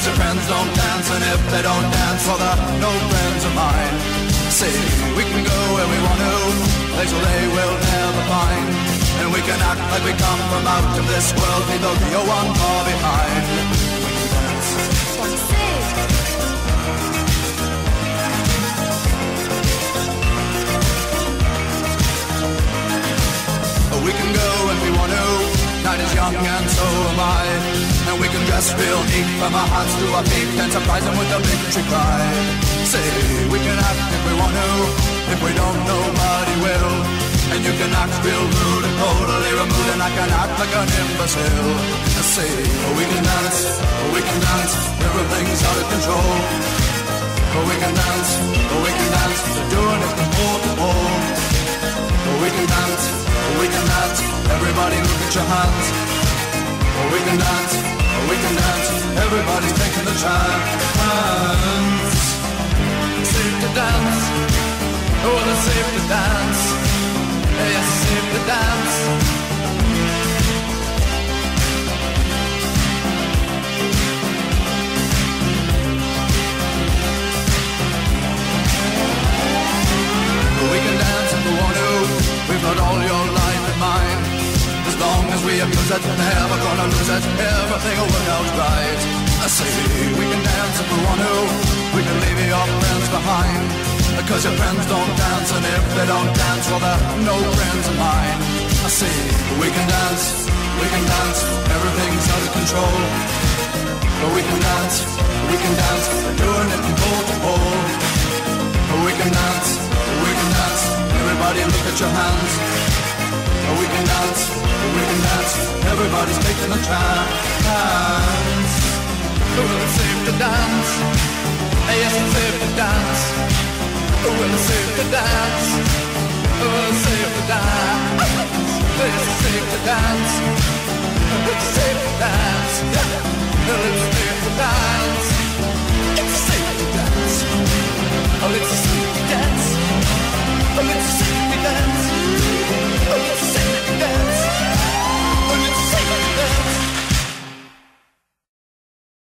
Cause your friends don't dance, and if they don't dance, well they're no friends of mine. See, we can go where we want to, places they will never find. And we can act like we come from out of this world, leave the real one far behind. We can dance. We can go if we want to, night is young and so am I. And we can dress real neat from our hearts to our feet and surprise them with a victory cry. Say, we can act if we want to, if we don't nobody will. And you can act real rude and totally removed, and I can act like an imbecile. Say, we can dance, everything's out of control. We can dance, we're doing it from pole to pole. We can dance, everybody look at your hands. We can dance, everybody's taking the chance. Safe to dance, oh it's safe to dance. Yes, it's safe to dance. We can dance if we want to, we've got all your life in mind. As long as we abuse it, never gonna lose it, everything will work out right. I say, we can dance if we want to, we can leave your friends behind. Because your friends don't dance, and if they don't dance, well they're no friends of mine. I say, we can dance, everything's out of control. But we can dance, we're doing it from pole to pole. But we can dance, everybody look at your hands. We can dance, everybody's taking a chance. Well, it's safe to dance, yes, it's safe to dance. Well, it's safe to dance.